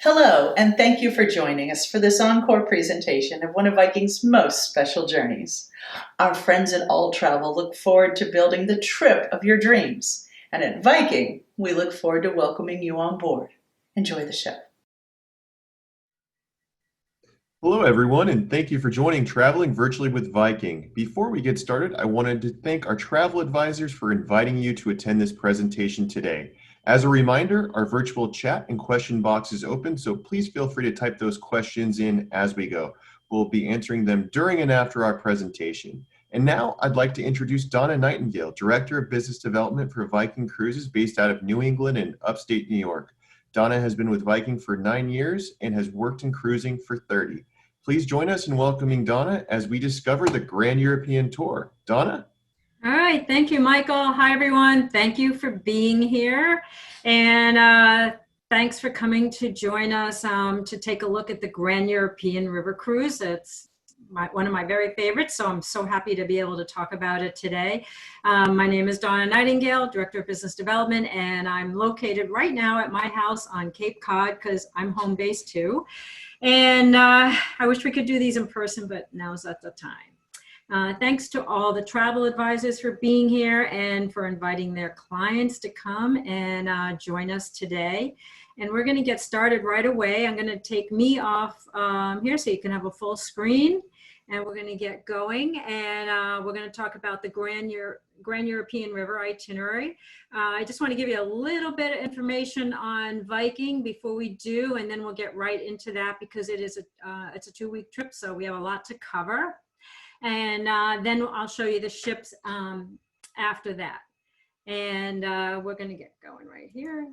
Hello, and thank you for joining us for this encore presentation of one of Viking's most special journeys. Our friends at All Travel look forward to building the trip of your dreams, and at Viking, we look forward to welcoming you on board. Enjoy the show. Hello, everyone, and thank you for joining Traveling Virtually with Viking. Before we get started, I wanted to thank our travel advisors for inviting you to attend this presentation today. As a reminder, our virtual chat and question box is open, so please feel free to type those questions in as we go. We'll be answering them during and after our presentation. And now I'd like to introduce Donna Nightingale, Director of Business Development for Viking Cruises based out of New England and upstate New York. Donna has been with Viking for 9 years and has worked in cruising for 30. Please join us in welcoming Donna as we discover the Grand European Tour. Donna? All right. Thank you, Michael. Hi, everyone. Thank you for being here. And thanks for coming to join us to take a look at the Grand European River Cruise. It's one of my very favorites, so I'm so happy to be able to talk about it today. My name is Donna Nightingale, Director of Business Development, and I'm located right now at my house on Cape Cod because I'm home based too. And I wish we could do these in person, but now's not the time. Thanks to all the travel advisors for being here and for inviting their clients to come and join us today. And we're going to get started right away. I'm going to take me off here so you can have a full screen. And we're going to get going, and we're going to talk about the Grand European River itinerary. I just want to give you a little bit of information on Viking before we do, and then we'll get right into that because it's a 2-week trip, so we have a lot to cover. And then I'll show you the ships after that. And we're going to get going right here.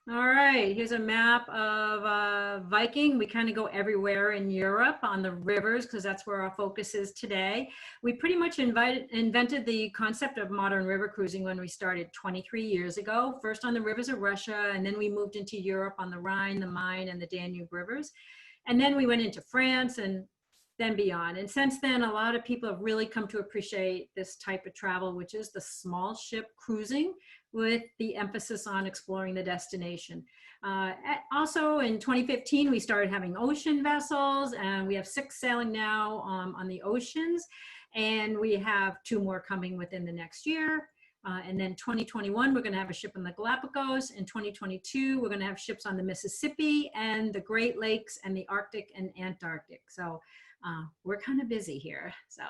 All right, here's a map of Viking. We kind of go everywhere in Europe on the rivers because that's where our focus is today. We pretty much invented the concept of modern river cruising when we started 23 years ago, first on the rivers of Russia, and then we moved into Europe on the Rhine, the Main, and the Danube rivers. And then we went into France and then beyond. And since then, a lot of people have really come to appreciate this type of travel, which is the small ship cruising with the emphasis on exploring the destination. Also in 2015, we started having ocean vessels, and we have 6 sailing now on the oceans, and we have 2 more coming within the next year. And then 2021, we're going to have a ship in the Galapagos. In 2022, we're going to have ships on the Mississippi and the Great Lakes and the Arctic and Antarctic. So we're kind of busy here. So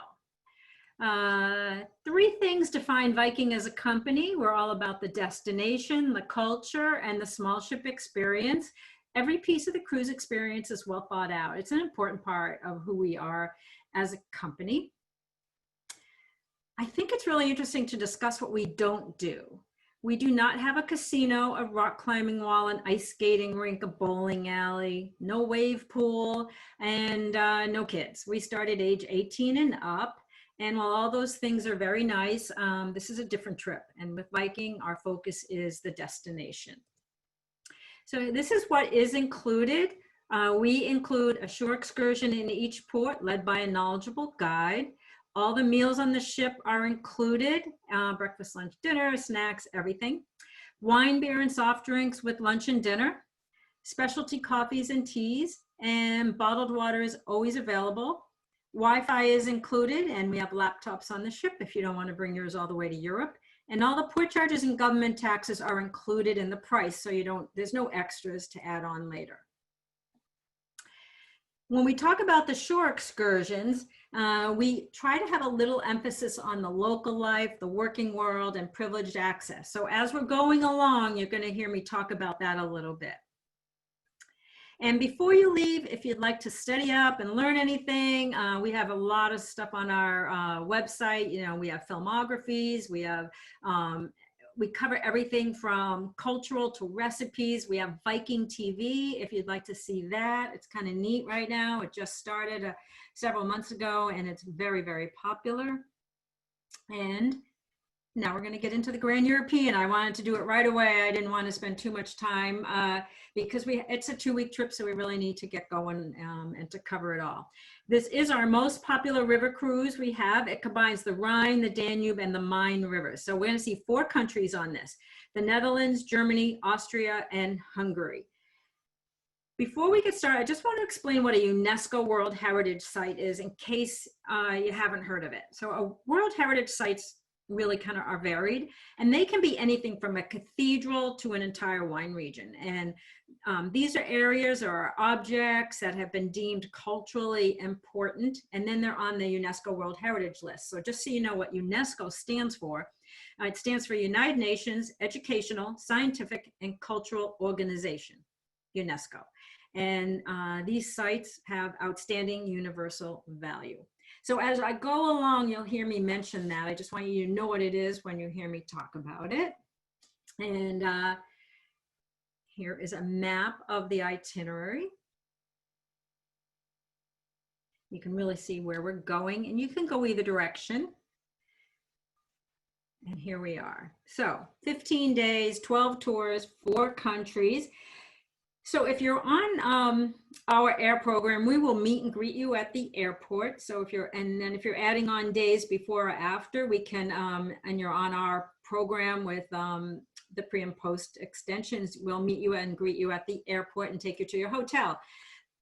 3 things define Viking as a company. We're all about the destination, the culture, and the small ship experience. Every piece of the cruise experience is well thought out. It's an important part of who we are as a company. I think it's really interesting to discuss what we don't do. We do not have a casino, a rock climbing wall, an ice skating rink, a bowling alley, no wave pool, and no kids. We start at age 18 and up. And while all those things are very nice, this is a different trip. And with Viking, our focus is the destination. So this is what is included. We include a shore excursion in each port led by a knowledgeable guide. All the meals on the ship are included, breakfast, lunch, dinner, snacks, everything. Wine, beer, and soft drinks with lunch and dinner. Specialty coffees and teas, and bottled water is always available. Wi-Fi is included, and we have laptops on the ship if you don't want to bring yours all the way to Europe. And all the port charges and government taxes are included in the price, so there's no extras to add on later. When we talk about the shore excursions, we try to have a little emphasis on the local life, the working world, and privileged access. So as we're going along, you're going to hear me talk about that a little bit. And before you leave, if you'd like to study up and learn anything, we have a lot of stuff on our website. You know, we have filmographies, we cover everything from cultural to recipes. We have Viking TV, if you'd like to see that. It's kind of neat right now. It just started several months ago, and it's very, very popular. And now we're going to get into the Grand European. I wanted to do it right away. I didn't want to spend too much time because it's a 2-week trip, so we really need to get going and to cover it all. This is our most popular river cruise we have. It combines the Rhine, the Danube, and the Main rivers. So we're going to see 4 countries on this: the Netherlands, Germany, Austria, and Hungary. Before we get started, I just want to explain what a UNESCO World Heritage Site is in case you haven't heard of it. So a World Heritage Sites really kind of are varied, and they can be anything from a cathedral to an entire wine region. And these are areas or objects that have been deemed culturally important, and then they're on the UNESCO World Heritage List. So just so you know what UNESCO stands for, it stands for United Nations Educational, Scientific, and Cultural Organization, UNESCO. And these sites have outstanding universal value. So as I go along, you'll hear me mention that. I just want you to know what it is when you hear me talk about it. And here is a map of the itinerary. You can really see where we're going, and you can go either direction. And here we are. So 15 days, 12 tours, 4 countries. So if you're on our air program, we will meet and greet you at the airport. So if you're adding on days before or after, we can, and you're on our program with the pre and post extensions, we'll meet you and greet you at the airport and take you to your hotel.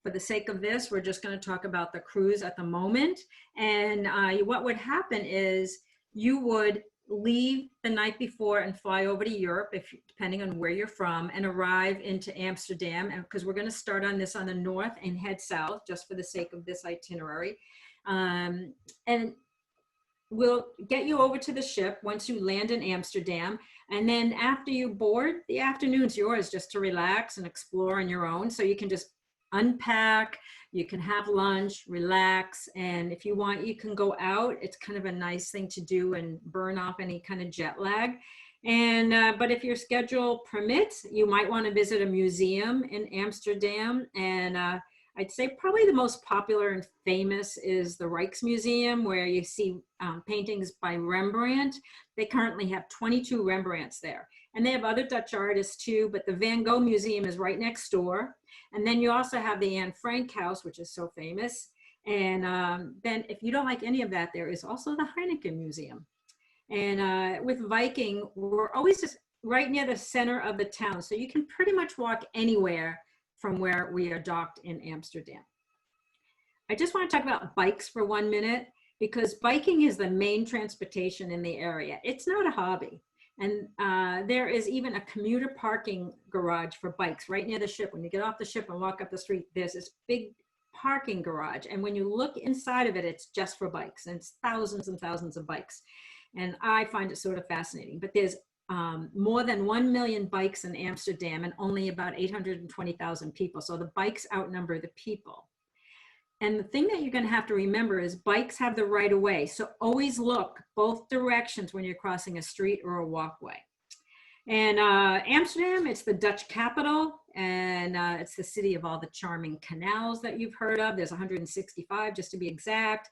For the sake of this, we're just going to talk about the cruise at the moment. And what would happen is you would leave the night before and fly over to Europe, depending on where you're from, and arrive into Amsterdam. And because we're going to start on this on the north and head south, just for the sake of this itinerary. And we'll get you over to the ship once you land in Amsterdam. And then after you board, the afternoon's yours just to relax and explore on your own. So you can just unpack, you can have lunch, relax, and if you want, you can go out. It's kind of a nice thing to do and burn off any kind of jet lag. And but if your schedule permits, you might want to visit a museum in Amsterdam. And I'd say probably the most popular and famous is the Rijksmuseum, where you see paintings by Rembrandt. They currently have 22 Rembrandts there. And they have other Dutch artists too, but the Van Gogh Museum is right next door. And then you also have the Anne Frank House, which is so famous. And then if you don't like any of that, there is also the Heineken Museum. And with Viking, we're always just right near the center of the town. So you can pretty much walk anywhere from where we are docked in Amsterdam. I just want to talk about bikes for 1 minute, because biking is the main transportation in the area. It's not a hobby. And there is even a commuter parking garage for bikes right near the ship. When you get off the ship and walk up the street, there's this big parking garage. And when you look inside of it, it's just for bikes. And it's thousands and thousands of bikes. And I find it sort of fascinating. But there's more than 1 million bikes in Amsterdam and only about 820,000 people. So the bikes outnumber the people. And the thing that you're going to have to remember is bikes have the right of way. So always look both directions when you're crossing a street or a walkway. And Amsterdam, it's the Dutch capital, and it's the city of all the charming canals that you've heard of. There's 165, just to be exact.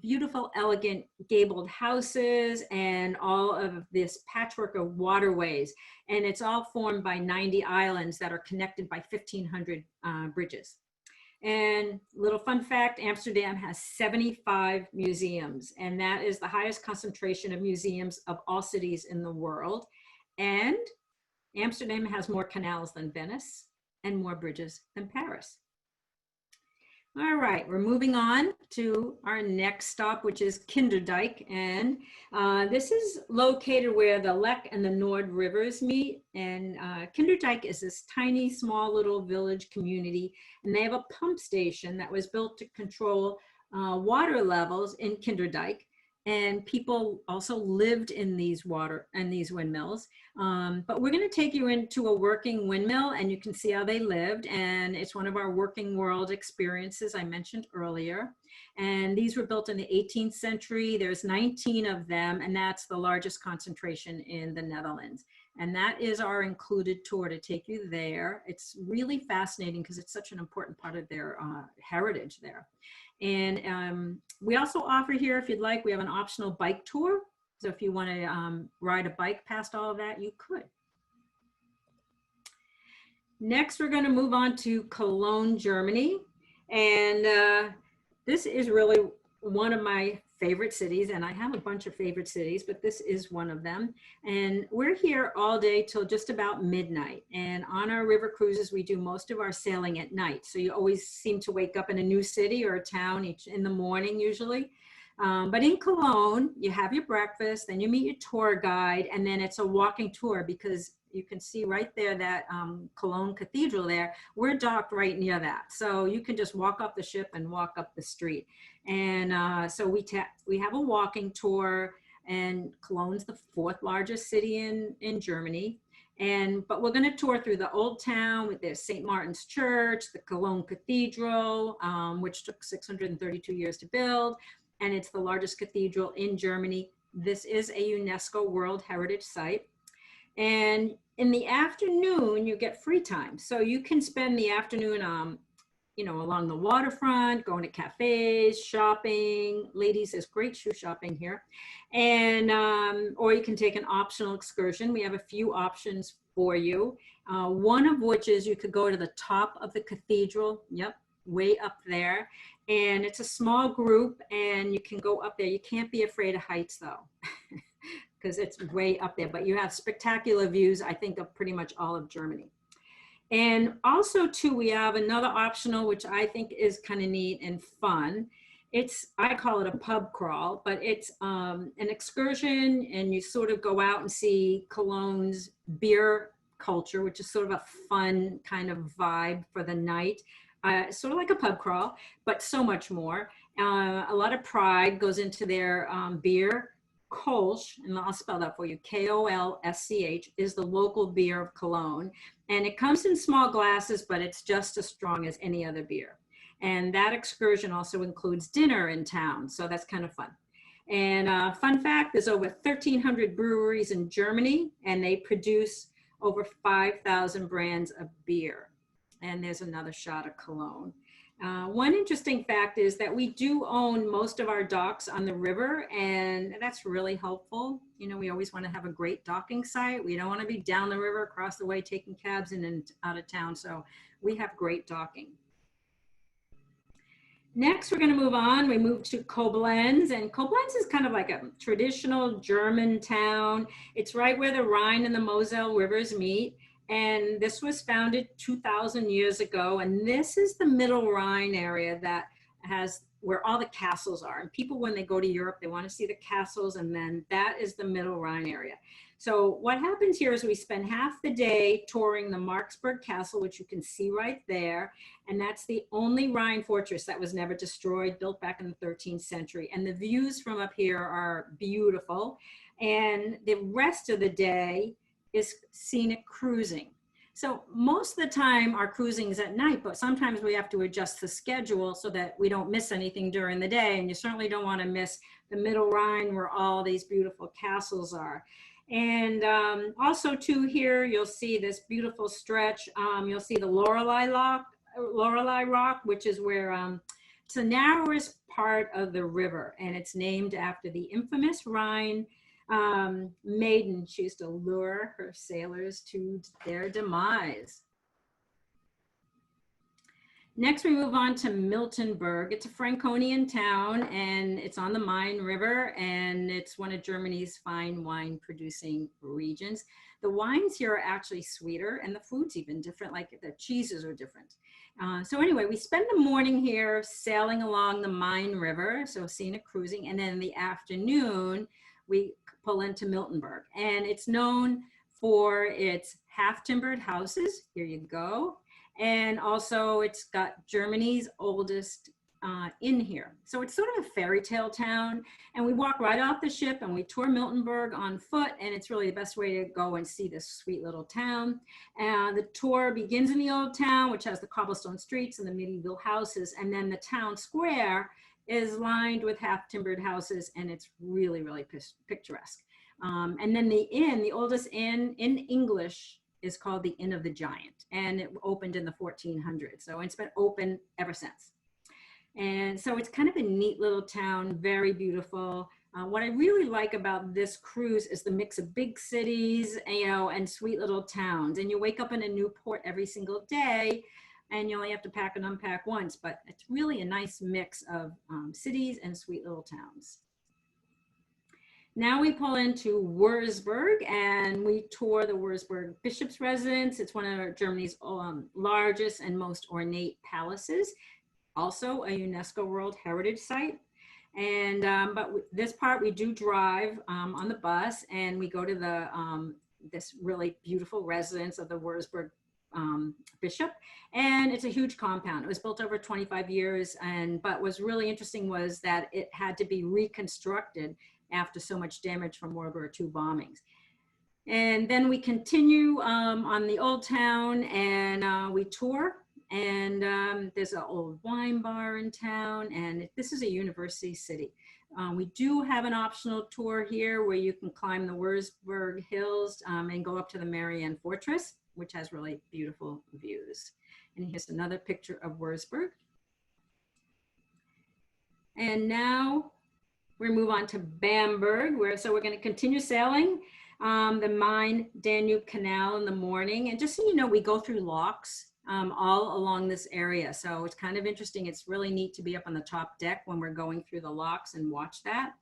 Beautiful, elegant, gabled houses, and all of this patchwork of waterways. And it's all formed by 90 islands that are connected by 1,500 bridges. And little fun fact, Amsterdam has 75 museums, and that is the highest concentration of museums of all cities in the world. And Amsterdam has more canals than Venice and more bridges than Paris. All right, we're moving on to our next stop, which is Kinderdijk. And this is located where the Lek and the Nord rivers meet. And Kinderdijk is this tiny, small little village community. And they have a pump station that was built to control water levels in Kinderdijk. And people also lived in these windmills. But we're going to take you into a working windmill, and you can see how they lived. And it's one of our working world experiences I mentioned earlier. And these were built in the 18th century. There's 19 of them, and that's the largest concentration in the Netherlands. And that is our included tour to take you there. It's really fascinating because it's such an important part of their heritage there. And we also offer here, if you'd like, we have an optional bike tour. So if you want to ride a bike past all of that, you could. Next, we're going to move on to Cologne, Germany. And this is really one of my favorite cities, and I have a bunch of favorite cities, but this is one of them. And we're here all day till just about midnight. And on our river cruises, we do most of our sailing at night. So you always seem to wake up in a new city or a town each in the morning usually. But in Cologne, you have your breakfast, then you meet your tour guide, and then it's a walking tour because you can see right there that Cologne Cathedral there. We're docked right near that. So you can just walk up the ship and walk up the street. And so we have a walking tour, and Cologne's the fourth largest city in Germany. But we're going to tour through the old town with the St. Martin's Church, the Cologne Cathedral, which took 632 years to build. And it's the largest cathedral in Germany. This is a UNESCO World Heritage Site. And in the afternoon, you get free time. So you can spend the afternoon, along the waterfront, going to cafes, shopping. Ladies, there's great shoe shopping here. And, or you can take an optional excursion. We have a few options for you. One of which is you could go to the top of the cathedral. Yep. Way up there, and it's a small group, and you can go up there. You can't be afraid of heights though, because it's way up there, but you have spectacular views, I think, of pretty much all of Germany. And also too, we have another optional, which I think is kind of neat and fun. I call it a pub crawl, but it's an excursion, and you sort of go out and see Cologne's beer culture, which is sort of a fun kind of vibe for the night. Sort of like a pub crawl, but so much more. A lot of pride goes into their beer. Kolsch, and I'll spell that for you, Kolsch, is the local beer of Cologne. And it comes in small glasses, but it's just as strong as any other beer. And that excursion also includes dinner in town, so that's kind of fun. And fun fact, there's over 1,300 breweries in Germany, and they produce over 5,000 brands of beer. And there's another shot of Cologne. One interesting fact is that we do own most of our docks on the river, and that's really helpful. We always want to have a great docking site. We don't want to be down the river, across the way, taking cabs in and out of town. So we have great docking. Next, we're going to move on. We move to Koblenz, and Koblenz is kind of like a traditional German town. It's right where the Rhine and the Moselle rivers meet. And this was founded 2,000 years ago. And this is the Middle Rhine area that has where all the castles are. And people, when they go to Europe, they want to see the castles. And then that is the Middle Rhine area. So what happens here is we spend half the day touring the Marksburg Castle, which you can see right there. And that's the only Rhine fortress that was never destroyed, built back in the 13th century. And the views from up here are beautiful. And the rest of the day is scenic cruising. So most of the time our cruising is at night, but sometimes we have to adjust the schedule so that we don't miss anything during the day. And you certainly don't want to miss the Middle Rhine where all these beautiful castles are. And also too here, you'll see this beautiful stretch. You'll see the Lorelei Rock, which is where it's the narrowest part of the river. And it's named after the infamous Rhine maiden. She used to lure her sailors to their demise. Next, we move on to Miltenberg. It's a Franconian town, and it's on the Main River, and it's one of Germany's fine wine producing regions. The wines here are actually sweeter, and the food's even different, like the cheeses are different. So anyway, we spend the morning here sailing along the Main River, so scenic cruising, and then in the afternoon, we pull into Miltenberg, and it's known for its half-timbered houses. Here you go. And also it's got Germany's oldest inn here. So it's sort of a fairy tale town, and we walk right off the ship and we tour Miltenberg on foot, and it's really the best way to go and see this sweet little town. The tour begins in the old town, which has the cobblestone streets and the medieval houses, and then the town square is lined with half-timbered houses, and it's really, really picturesque. And then the inn, the oldest inn in English, is called the Inn of the Giant, and it opened in the 1400s. So it's been open ever since. And so it's kind of a neat little town, very beautiful. What I really like about this cruise is the mix of big cities, and sweet little towns. And you wake up in a new port every single day, and you only have to pack and unpack once, but it's really a nice mix of cities and sweet little towns. Now we pull into Würzburg and we tour the Würzburg Bishop's Residence. It's one of Germany's largest and most ornate palaces. Also a UNESCO World Heritage Site. And this part we do drive on the bus, and we go to the this really beautiful residence of the Würzburg bishop, and it's a huge compound. It was built over 25 years, but what's really interesting was that it had to be reconstructed after so much damage from World War II bombings. And then we continue on the Old Town, and we tour. And there's an old wine bar in town, and this is a university city. We do have an optional tour here where you can climb the Würzburg Hills and go up to the Marianne Fortress, which has really beautiful views. And here's another picture of Würzburg. And now we move on to Bamberg, so we're going to continue sailing the Main-Danube Canal in the morning. And just so you know, we go through locks all along this area. So it's kind of interesting. It's really neat to be up on the top deck when we're going through the locks and watch that.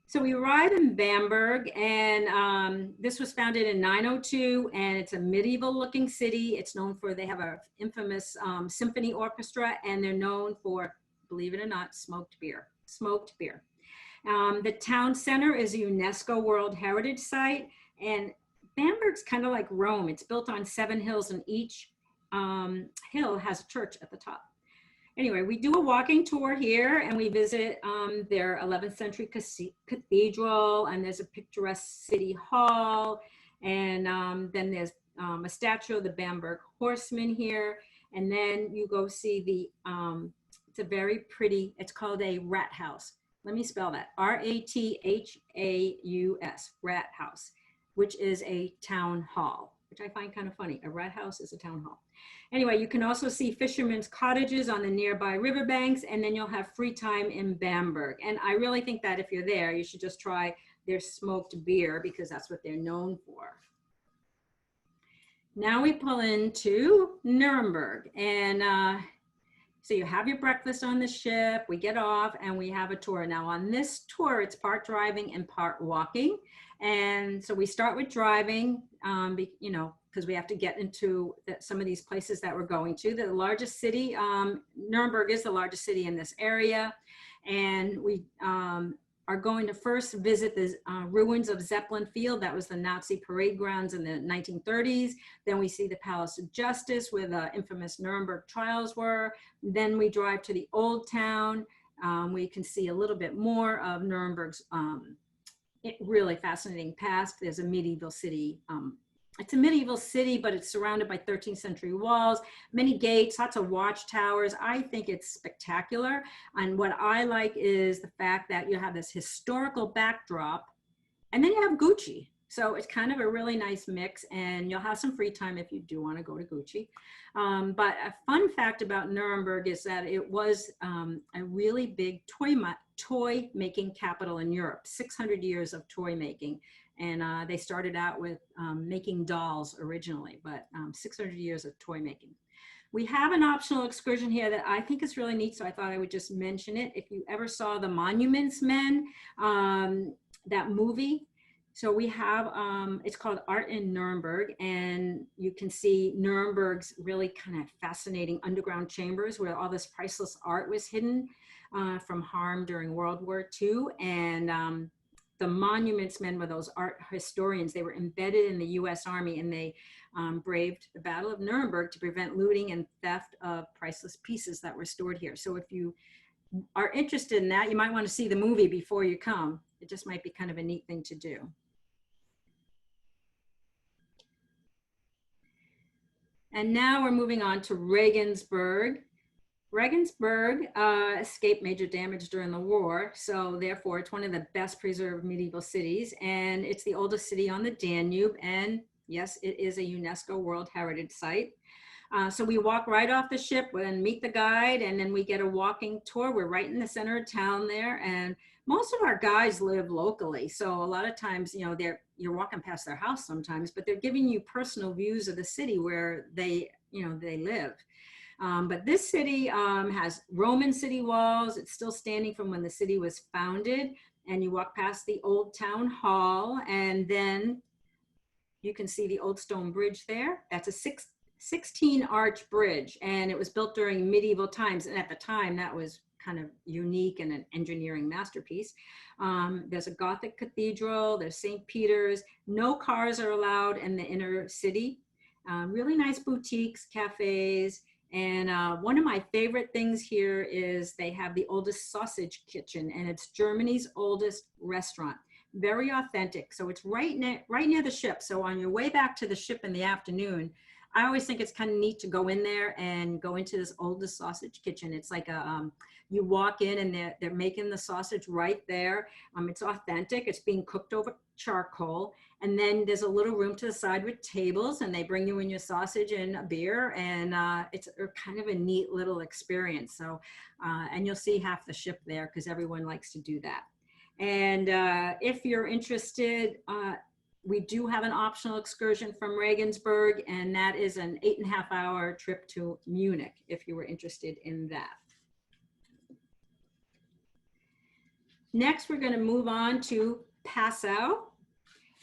So we arrive in Bamberg, and this was founded in 902, and it's a medieval looking city. It's known for, they have an infamous symphony orchestra, and they're known for, believe it or not, smoked beer. The town center is a UNESCO World Heritage Site, and Bamberg's kind of like Rome. It's built on 7 hills, and each hill has a church at the top. Anyway, we do a walking tour here, and we visit their 11th century cathedral, and there's a picturesque city hall, and then there's a statue of the Bamberg horseman here, and then you go see the, it's a very pretty, it's called a Rathaus. Let me spell that, R-A-T-H-A-U-S, Rathaus, which is a town hall, which I find kind of funny. A Rathaus is a town hall. Anyway, you can also see fishermen's cottages on the nearby riverbanks, and then you'll have free time in Bamberg. And I really think that if you're there, you should just try their smoked beer, because that's what they're known for. Now we pull into Nuremberg, and so you have your breakfast on the ship, we get off, and we have a tour. Now on this tour, it's part driving and part walking. And so we start with driving, you know, because we have to get into some of these places that we're going to. The largest city, Nuremberg is the largest city in this area. And we are going to first visit the ruins of Zeppelin Field. That was the Nazi parade grounds in the 1930s. Then we see the Palace of Justice where the infamous Nuremberg trials were. Then we drive to the Old Town. We can see a little bit more of Nuremberg's really fascinating past. There's a medieval city. It's a medieval city, but it's surrounded by 13th century walls, many gates, lots of watchtowers. I think it's spectacular. And what I like is the fact that you have this historical backdrop, and then you have Gucci. So it's kind of a really nice mix, and you'll have some free time if you do want to go to Gucci. But a fun fact about Nuremberg is that it was a really big toy making capital in Europe, 600 years of toy making. And they started out with making dolls originally, but 600 years of toy making. We have an optional excursion here that I think is really neat, so I thought I would just mention it. If you ever saw The Monuments Men, that movie, so we have, it's called Art in Nuremberg, and you can see Nuremberg's really kind of fascinating underground chambers where all this priceless art was hidden from harm during World War II. And the Monuments Men were those art historians. They were embedded in the US Army, and they braved the Battle of Nuremberg to prevent looting and theft of priceless pieces that were stored here. So if you are interested in that, you might want to see the movie before you come. It just might be kind of a neat thing to do. And now we're moving on to Regensburg. Regensburg escaped major damage during the war, so therefore it's one of the best preserved medieval cities, and it's the oldest city on the Danube, and yes, it is a UNESCO World Heritage Site. So we walk right off the ship and meet the guide, and then we get a walking tour. We're right in the center of town there, and most of our guides live locally, so a lot of times, you know, you're walking past their house sometimes, but they're giving you personal views of the city where they live. But this city has Roman city walls. It's still standing from when the city was founded. and you walk past the old town hall, and then you can see the old stone bridge there. That's a 16 arch bridge, and it was built during medieval times. And at the time, that was kind of unique and an engineering masterpiece. There's a Gothic cathedral, there's St. Peter's. No cars are allowed in the inner city. Really nice boutiques, cafes. And one of my favorite things here is they have the oldest sausage kitchen, and it's Germany's oldest restaurant. Very authentic. So it's right near the ship. So on your way back to the ship in the afternoon, I always think it's kind of neat to go in there and go into this oldest sausage kitchen. It's like you walk in and they're making the sausage right there. It's authentic. It's being cooked over charcoal. And then there's a little room to the side with tables, and they bring you in your sausage and a beer. And it's kind of a neat little experience. So, and you'll see half the ship there because everyone likes to do that. And if you're interested, we do have an optional excursion from Regensburg, and that is an 8.5-hour trip to Munich, if you were interested in that. Next, we're going to move on to Passau.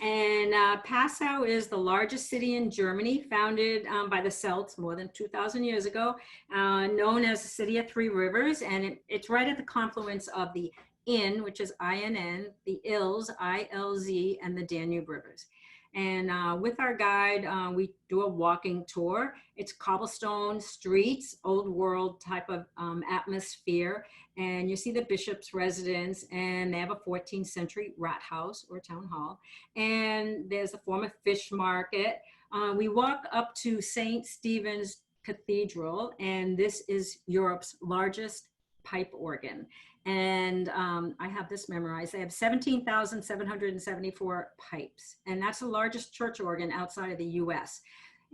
And Passau is the largest city in Germany, founded by the Celts more than 2,000 years ago, known as the City of Three Rivers. And it's right at the confluence of the Inn, which is INN, the Ilz, ILZ, and the Danube rivers. And with our guide, we do a walking tour. It's cobblestone streets, old world type of atmosphere. And you see the bishop's residence, and they have a 14th century Rathaus or town hall. And there's a former fish market. We walk up to St. Stephen's Cathedral, and this is Europe's largest pipe organ. And I have this memorized. They have 17,774 pipes, and that's the largest church organ outside of the US.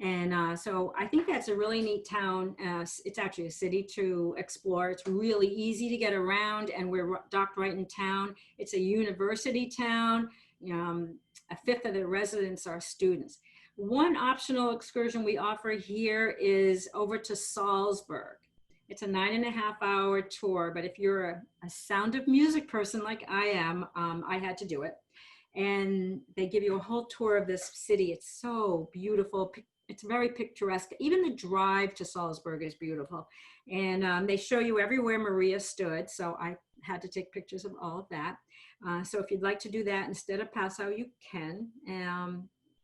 And so I think that's a really neat town. It's actually a city to explore. It's really easy to get around, and we're docked right in town. It's a university town. A fifth of the residents are students. One optional excursion we offer here is over to Salzburg. It's a 9.5-hour tour, but if you're a Sound of Music person like I am, I had to do it. And they give you a whole tour of this city. It's so beautiful. It's very picturesque. Even the drive to Salzburg is beautiful. And they show you everywhere Maria stood. So I had to take pictures of all of that. So if you'd like to do that instead of Passau, you can.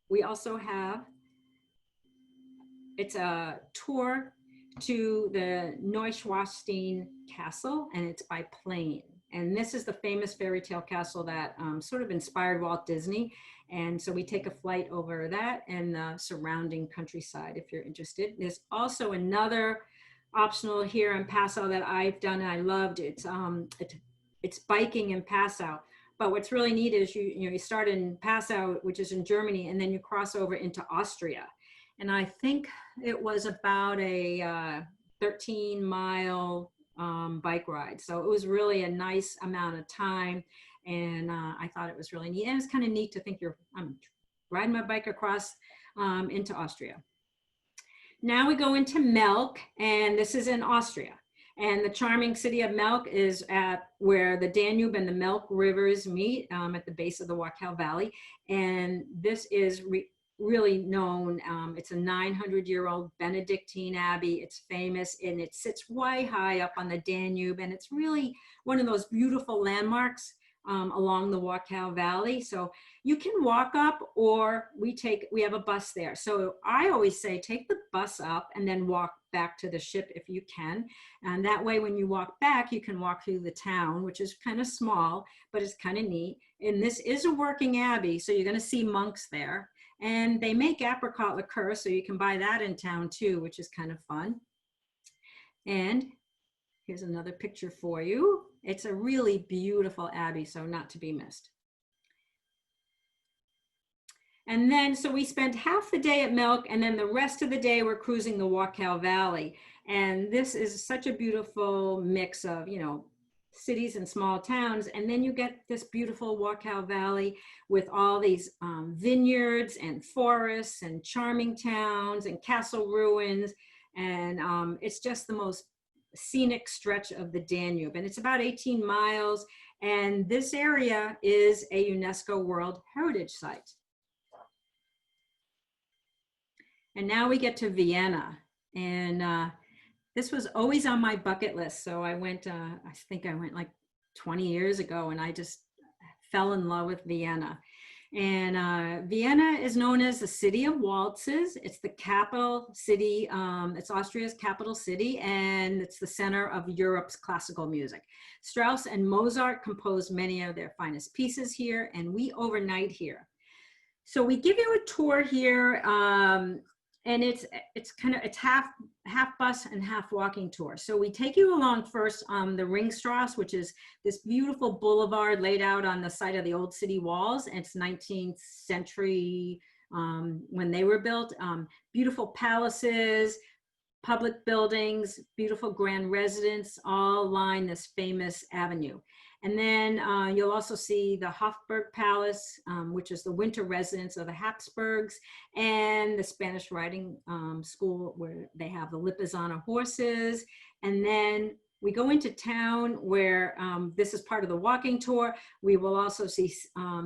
We also have, it's a tour to the Neuschwanstein Castle, and it's by plane. And this is the famous fairy tale castle that sort of inspired Walt Disney. And so we take a flight over that and the surrounding countryside if you're interested. There's also another optional here in Passau that I've done and I loved. It's biking in Passau. But what's really neat is you start in Passau, which is in Germany, and then you cross over into Austria. And I think it was about a 13-mile bike ride. So it was really a nice amount of time. And I thought it was really neat. And it's kind of neat to think I'm riding my bike across into Austria. Now we go into Melk, and this is in Austria. And the charming city of Melk is at where the Danube and the Melk rivers meet at the base of the Wachau Valley. And this is really known. It's a 900-year-old Benedictine abbey. It's famous, and it sits way high up on the Danube, and it's really one of those beautiful landmarks along the Wachau Valley. So you can walk up, or we have a bus there. So I always say take the bus up and then walk back to the ship if you can. And that way, when you walk back, you can walk through the town, which is kind of small, but it's kind of neat. And this is a working abbey, so you're going to see monks there. And they make apricot liqueur, so you can buy that in town too, which is kind of fun. And here's another picture for you. It's a really beautiful abbey, so not to be missed. And then, so we spent half the day at Melk, and then the rest of the day we're cruising the Wachau Valley. And this is such a beautiful mix of, cities and small towns, and then you get this beautiful Wachau Valley with all these vineyards and forests and charming towns and castle ruins, and it's just the most scenic stretch of the Danube. And it's about 18 miles, And this area is a UNESCO World Heritage Site. And now we get to Vienna. And this was always on my bucket list. So I went, I think I went like 20 years ago, and I just fell in love with Vienna. And Vienna is known as the city of waltzes. It's the capital city. It's Austria's capital city, and it's the center of Europe's classical music. Strauss and Mozart composed many of their finest pieces here, and we overnight here. So we give you a tour here, and it's half bus and half walking tour. So we take you along first on the Ringstrasse, which is this beautiful boulevard laid out on the site of the old city walls. And it's 19th century when they were built. Beautiful palaces, public buildings, beautiful grand residence, all line this famous avenue. And then you'll also see the Hofburg Palace, which is the winter residence of the Habsburgs, and the Spanish riding school where they have the Lipizzaner horses. And then we go into town where this is part of the walking tour. We will also see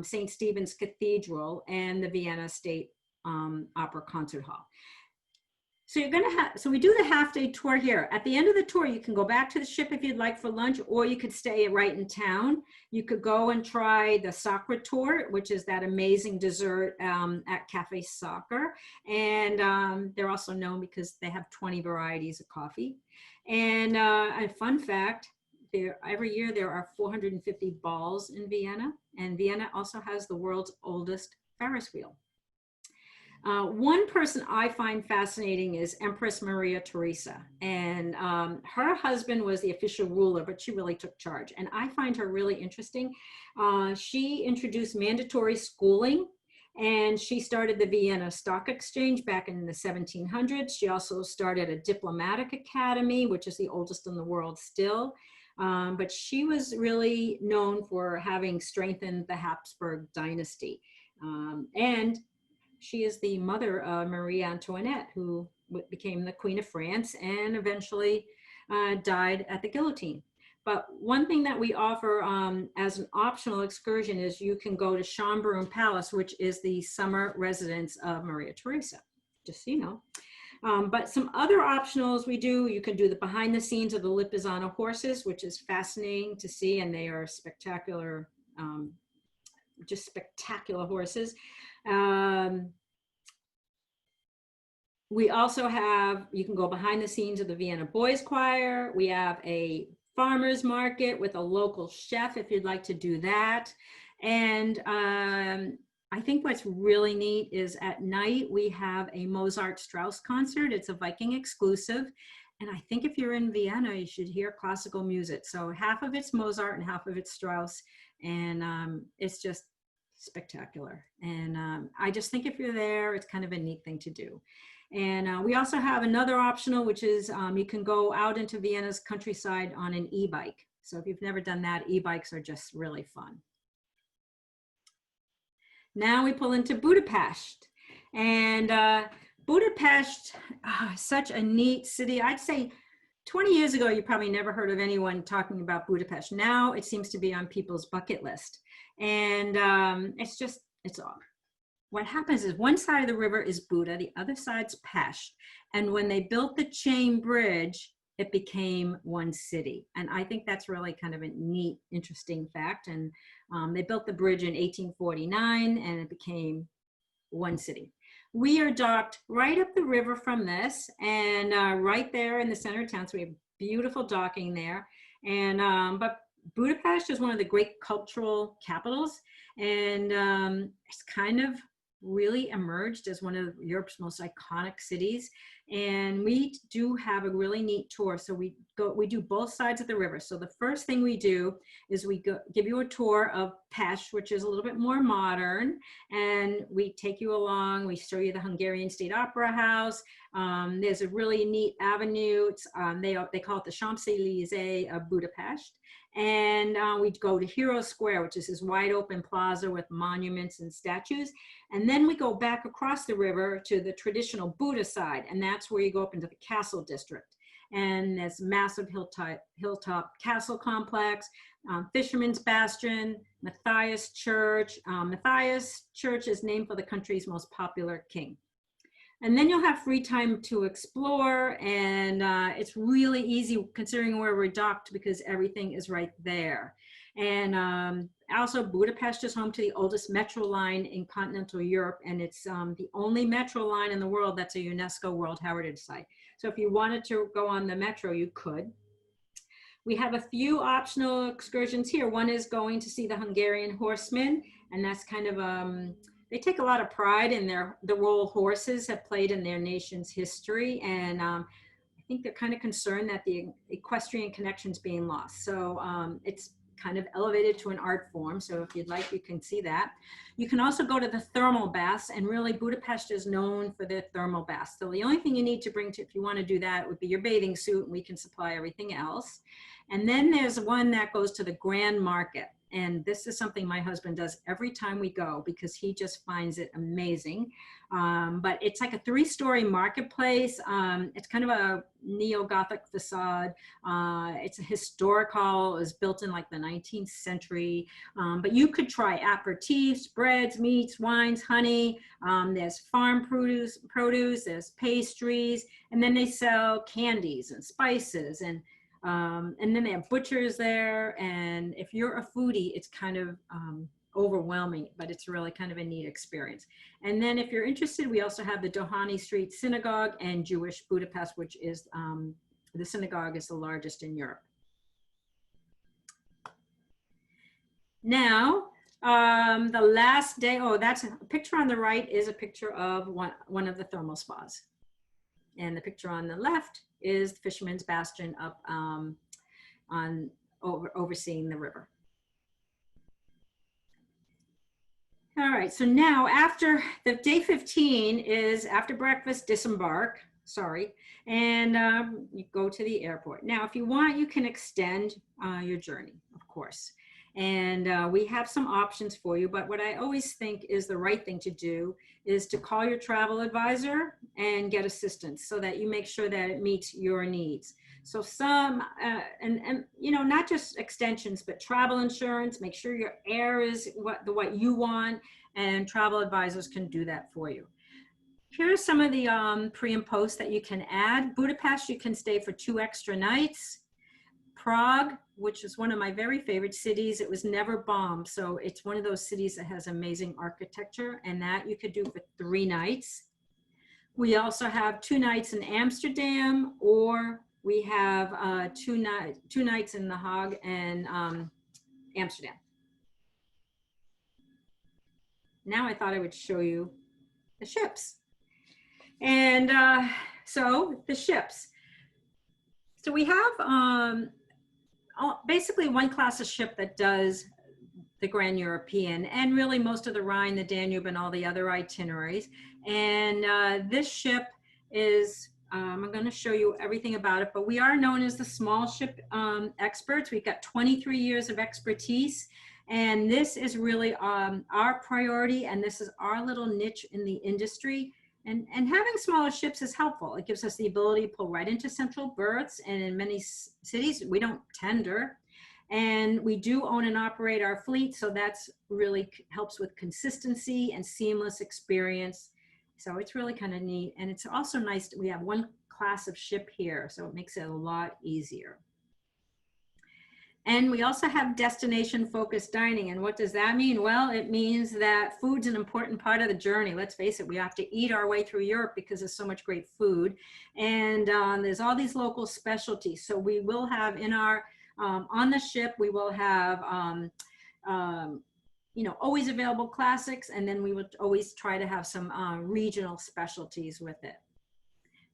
St. Stephen's Cathedral and the Vienna State Opera Concert Hall. So so we do the half-day tour here. At the end of the tour, you can go back to the ship if you'd like for lunch, or you could stay right in town. You could go and try the Sacre Tour, which is that amazing dessert at Cafe Sacre. And they're also known because they have 20 varieties of coffee. And a fun fact, every year there are 450 balls in Vienna, and Vienna also has the world's oldest Ferris wheel. One person I find fascinating is Empress Maria Theresa, and her husband was the official ruler, but she really took charge, and I find her really interesting. She introduced mandatory schooling, and she started the Vienna Stock Exchange back in the 1700s. She also started a diplomatic academy, which is the oldest in the world still. But she was really known for having strengthened the Habsburg dynasty. And she is the mother of Marie Antoinette, who became the Queen of France and eventually died at the guillotine. But one thing that we offer as an optional excursion is you can go to Schönbrunn Palace, which is the summer residence of Maria Theresa, just so you know. But some other optionals we do, you can do the behind the scenes of the Lipizzaner horses, which is fascinating to see, and they are spectacular, just spectacular horses. We also have, you can go behind the scenes of the Vienna Boys Choir. We have a farmer's market with a local chef if you'd like to do that. And I think what's really neat is at night we have a Mozart Strauss concert. It's a Viking exclusive. And I think if you're in Vienna, you should hear classical music. So half of it's Mozart and half of it's Strauss. And it's just spectacular. And I just think if you're there, it's kind of a neat thing to do. And we also have another optional, which is you can go out into Vienna's countryside on an e-bike. So if you've never done that, e-bikes are just really fun. Now we pull into Budapest. And Budapest, such a neat city. I'd say 20 years ago, you probably never heard of anyone talking about Budapest. Now it seems to be on people's bucket list. And it's all. What happens is one side of the river is Buda, the other side's Pest. And when they built the chain bridge, it became one city. And I think that's really kind of a neat, interesting fact. And they built the bridge in 1849 and it became one city. We are docked right up the river from this and right there in the center of town. So we have beautiful docking there. And but Budapest is one of the great cultural capitals. And it's kind of really emerged as one of Europe's most iconic cities. And we do have a really neat tour. So we do both sides of the river. So the first thing we do is we give you a tour of Pest, which is a little bit more modern. And we take you along, we show you the Hungarian State Opera House. There's a really neat avenue. It's, they call it the Champs-Élysées of Budapest. And we go to Hero Square, which is this wide open plaza with monuments and statues. And then we go back across the river to the traditional Buda side. And that's where you go up into the castle district. and there's massive hilltop castle complex, Fisherman's Bastion, Matthias Church. Matthias Church is named for the country's most popular king. And then you'll have free time to explore, and it's really easy considering where we're docked because everything is right there. And also Budapest is home to the oldest metro line in continental Europe, and it's the only metro line in the world that's a UNESCO World Heritage Site. So if you wanted to go on the metro, you could. We have a few optional excursions here. One is going to see the Hungarian horsemen, and that's kind of they take a lot of pride in the role horses have played in their nation's history, and I think they're kind of concerned that the equestrian connection's being lost. So it's kind of elevated to an art form. So if you'd like, you can see that. You can also go to the thermal baths, and really Budapest is known for their thermal baths. So the only thing you need to bring to, if you want to do that, would be your bathing suit, and we can supply everything else. And then there's one that goes to the Grand Market. And this is something my husband does every time we go because he just finds it amazing. But it's like a 3-story marketplace. It's kind of a neo-Gothic facade. It's a historic hall. It was built in like the 19th century. But you could try aperitifs, breads, meats, wines, honey. There's farm produce, there's pastries, and then they sell candies and spices, and then they have butchers there. And if you're a foodie, it's kind of overwhelming, but it's really kind of a neat experience. And then if you're interested, we also have the Dohányi Street Synagogue and Jewish Budapest, which is the synagogue is the largest in Europe. Now, the last day, that's a picture on the right is a picture of one of the thermal spas. And the picture on the left is the Fisherman's Bastion up overseeing the river. All right, so now after the day 15 is after breakfast, disembark, and you go to the airport. Now, if you want, you can extend your journey, of course. And we have some options for you, but what I always think is the right thing to do is to call your travel advisor and get assistance so that you make sure that it meets your needs. So some, and you know, not just extensions, but travel insurance, make sure your air is what you want, and travel advisors can do that for you. Here are some of the pre and post that you can add. Budapest, you can stay for 2 extra nights. Prague, which is one of my very favorite cities, it was never bombed, so it's one of those cities that has amazing architecture, and that you could do for 3 nights. We also have 2 nights in Amsterdam, or we have 2 nights in The Hague and Amsterdam. Now I thought I would show you the ships. And so the ships. So we have basically one class of ship that does the Grand European, and really most of the Rhine, the Danube, and all the other itineraries. And this ship is, I'm going to show you everything about it, but we are known as the small ship experts. We've got 23 years of expertise, and this is really our priority, and this is our little niche in the industry. And having smaller ships is helpful. It gives us the ability to pull right into central berths, and in many cities, we don't tender. And we do own and operate our fleet, so that's really helps with consistency and seamless experience. So it's really kind of neat. And it's also nice that we have one class of ship here, so it makes it a lot easier. And we also have destination-focused dining. And what does that mean? Well, it means that food's an important part of the journey. Let's face it, we have to eat our way through Europe because there's so much great food. And there's all these local specialties. So we will have in our, on the ship, we will have, you know, always available classics. And then we would always try to have some regional specialties with it.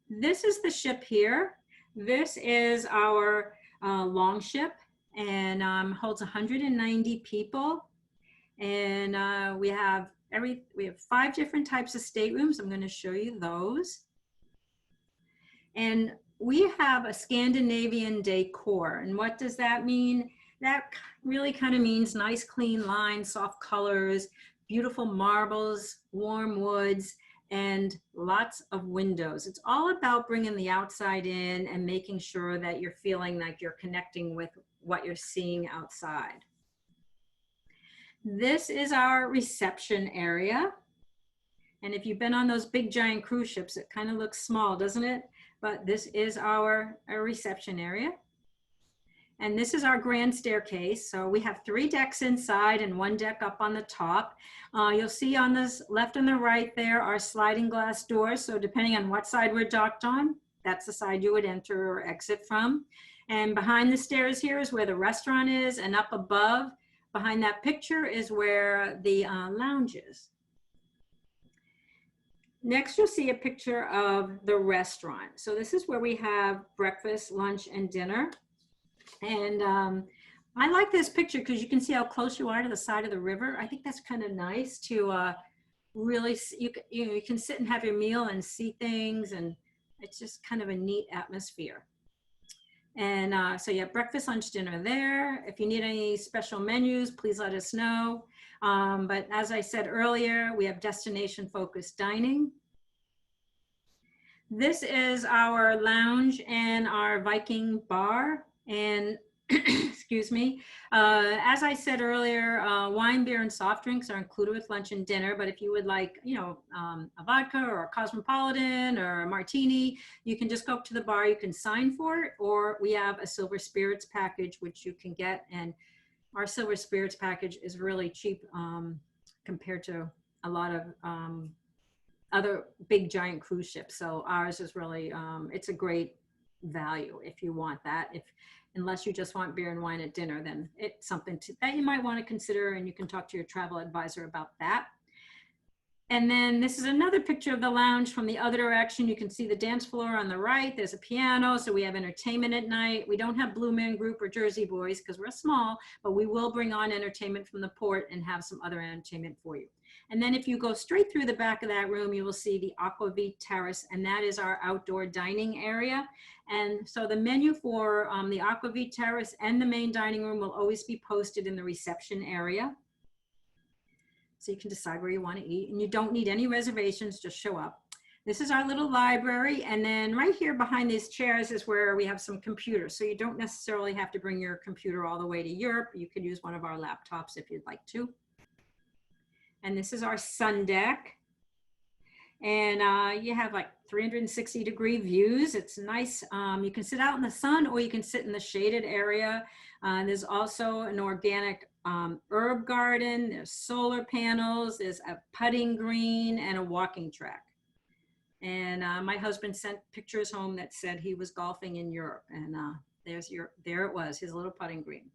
This is the ship here. This is our long ship. And holds 190 people, and we have 5 different types of staterooms. I'm going to show you those. And we have a Scandinavian decor. And what does that mean? That really kind of means nice, clean lines, soft colors, beautiful marbles, warm woods. and lots of windows. It's all about bringing the outside in and making sure that you're feeling like you're connecting with what you're seeing outside. This is our reception area. And if you've been on those big giant cruise ships, it kind of looks small, doesn't it? But this is our reception area. And this is our grand staircase. So we have 3 decks inside and 1 deck up on the top. You'll see on this left and the right there are sliding glass doors. So depending on what side we're docked on, that's the side you would enter or exit from. And behind the stairs here is where the restaurant is, and up above, behind that picture, is where the lounge is. Next, you'll see a picture of the restaurant. So this is where we have breakfast, lunch, and dinner. And I like this picture because you can see how close you are to the side of the river. I think that's kind of nice to really, you can sit and have your meal and see things, and it's just kind of a neat atmosphere. And so you have breakfast, lunch, dinner there. If you need any special menus, please let us know. But as I said earlier, we have destination-focused dining. This is our lounge and our Viking bar. And excuse me, as I said earlier, wine, beer, and soft drinks are included with lunch and dinner. But if you would like, a vodka or a cosmopolitan or a martini, you can just go up to the bar. You can sign for it, or we have a silver spirits package, which you can get. And our silver spirits package is really cheap compared to a lot of other big giant cruise ships. So ours is really, it's a great value if you want that. Unless you just want beer and wine at dinner, then it's something that you might want to consider, and you can talk to your travel advisor about that. And then this is another picture of the lounge from the other direction. You can see the dance floor on the right. There's a piano, so we have entertainment at night. We don't have Blue Man Group or Jersey Boys because we're small, but we will bring on entertainment from the port and have some other entertainment for you. And then if you go straight through the back of that room, you will see the Aquavit Terrace, and that is our outdoor dining area. And so the menu for the Aquavit Terrace and the main dining room will always be posted in the reception area. So you can decide where you want to eat, and you don't need any reservations, just show up. This is our little library, and then right here behind these chairs is where we have some computers. So you don't necessarily have to bring your computer all the way to Europe. You could use one of our laptops if you'd like to. And this is our sun deck. And you have like 360-degree views. It's nice. You can sit out in the sun, or you can sit in the shaded area. There's also an organic herb garden. There's solar panels. There's a putting green and a walking track. And my husband sent pictures home that said he was golfing in Europe. And there it was, his little putting green.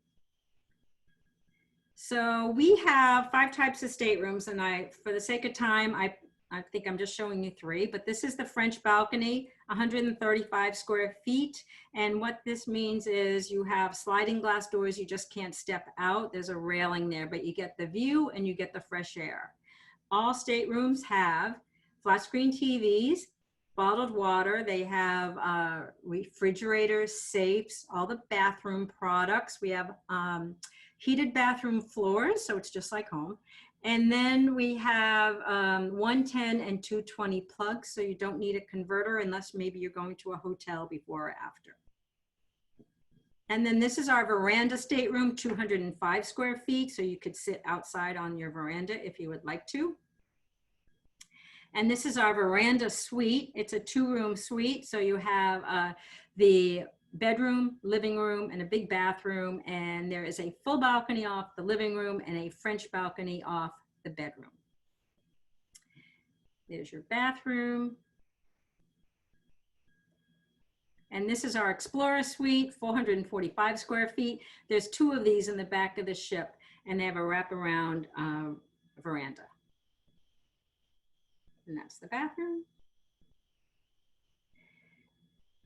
So we have 5 types of staterooms, and for the sake of time, I think I'm just showing you 3, but this is the French balcony, 135 square feet. And what this means is you have sliding glass doors. You just can't step out. There's a railing there, but you get the view and you get the fresh air. All staterooms have flat screen TVs, bottled water. They have refrigerators, safes, all the bathroom products. We have heated bathroom floors, so it's just like home. And then we have 110 and 220 plugs, so you don't need a converter unless maybe you're going to a hotel before or after. And then this is our veranda stateroom, 205 square feet, so you could sit outside on your veranda if you would like to. And this is our veranda suite. It's a 2-room suite, so you have the bedroom, living room, and a big bathroom, and there is a full balcony off the living room and a French balcony off the bedroom. There's your bathroom. And this is our Explorer Suite, 445 square feet. There's 2 of these in the back of the ship, and they have a wraparound veranda. And that's the bathroom.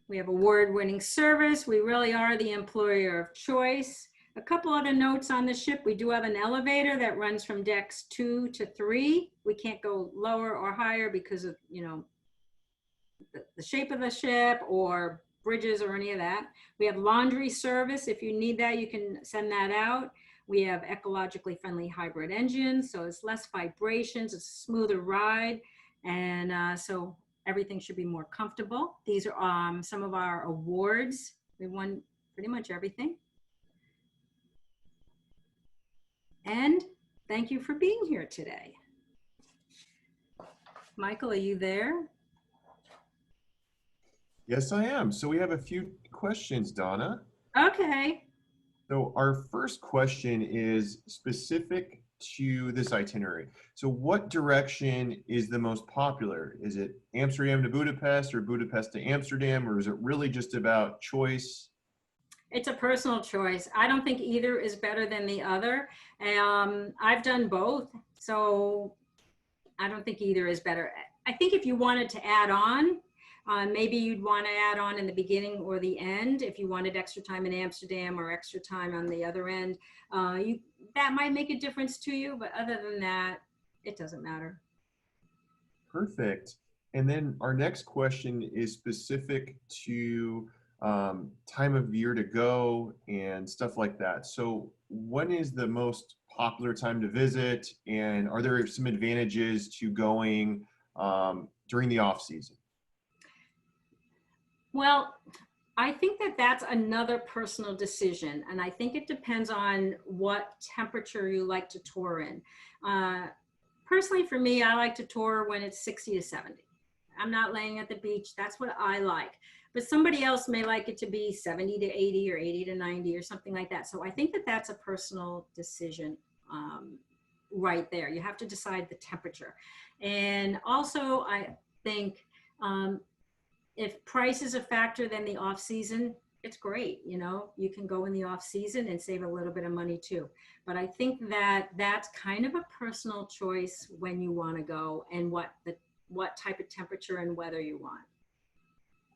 We have award-winning service. We really are the employer of choice. A couple other notes on the ship. We do have an elevator that runs from decks 2 to 3. We can't go lower or higher because of, the shape of the ship or bridges or any of that. We have laundry service. If you need that, you can send that out. We have ecologically friendly hybrid engines, so it's less vibrations, it's a smoother ride. And so everything should be more comfortable. These are some of our awards. We won pretty much everything. And thank you for being here today. Michael, are you there? Yes, I am. So we have a few questions, Donna. Okay. So our first question is specific to this itinerary. So what direction is the most popular? Is it Amsterdam to Budapest or Budapest to Amsterdam, or is it really just about choice? It's a personal choice. I don't think either is better than the other. I've done both, so I don't think either is better. I think if you wanted to add on, maybe you'd want to add on in the beginning or the end. If you wanted extra time in Amsterdam or extra time on the other end, that might make a difference to you. But other than that, it doesn't matter. Perfect. And then our next question is specific to time of year to go and stuff like that. So when is the most popular time to visit, and are there some advantages to going during the off season? Well, I think that that's another personal decision. And I think it depends on what temperature you like to tour in. Personally, for me, I like to tour when it's 60 to 70. I'm not laying at the beach. That's what I like. But somebody else may like it to be 70 to 80 or 80 to 90 or something like that. So I think that that's a personal decision right there. You have to decide the temperature. And also, I think if price is a factor, then the off season, it's great. You know, you can go in the off season and save a little bit of money too. But I think that that's kind of a personal choice when you want to go and what type of temperature and weather you want.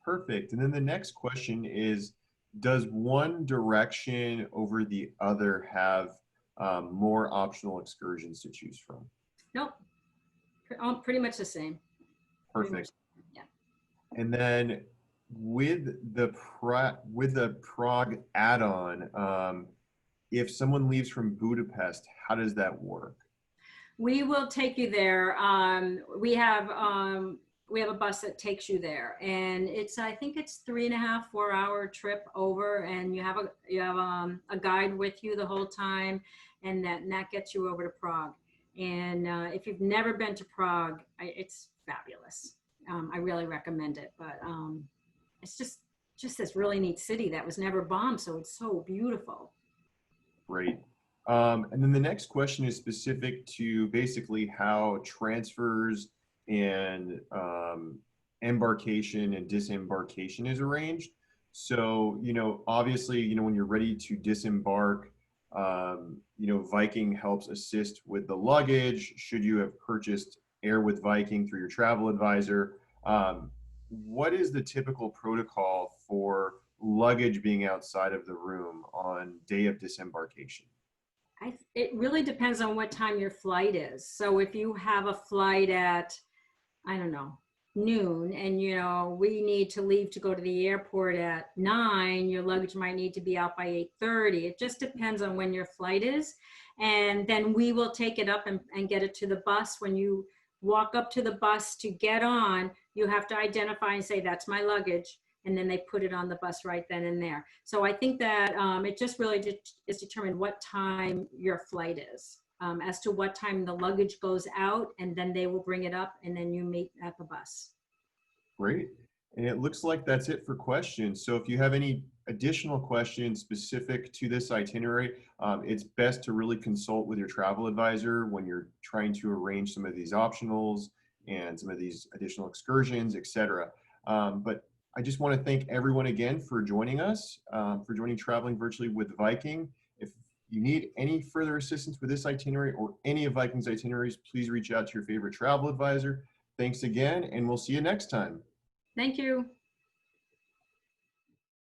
Perfect. And then the next question is, does one direction over the other have more optional excursions to choose from? Nope. Pretty much the same. Perfect. Yeah. And then with the Prague add-on, if someone leaves from Budapest, how does that work? We will take you there. We have a bus that takes you there, and I think it's 3.5, 4 hour trip over, and you have a guide with you the whole time, and that gets you over to Prague. And if you've never been to Prague, it's fabulous. I really recommend it, but it's just this really neat city that was never bombed, so it's so beautiful. Great. And then the next question is specific to basically how transfers and embarkation and disembarkation is arranged. So, obviously, when you're ready to disembark, Viking helps assist with the luggage. Should you have purchased Air with Viking through your travel advisor, what is the typical protocol for luggage being outside of the room on day of disembarkation? It really depends on what time your flight is. So if you have a flight at, I don't know, noon, and we need to leave to go to the airport at 9, your luggage might need to be out by 8:30. It just depends on when your flight is. And then we will take it up and get it to the bus. When you walk up to the bus to get on, you have to identify and say, that's my luggage. And then they put it on the bus right then and there. So I think that it just really is determined what time your flight is, as to what time the luggage goes out, and then they will bring it up, and then you meet at the bus. Great. And it looks like that's it for questions. So if you have any additional questions specific to this itinerary, it's best to really consult with your travel advisor when you're trying to arrange some of these optionals and some of these additional excursions, etc. But I just want to thank everyone again for joining us, for joining Traveling Virtually with Viking. If you need any further assistance with this itinerary or any of Viking's itineraries, please reach out to your favorite travel advisor. Thanks again, and we'll see you next time. Thank you.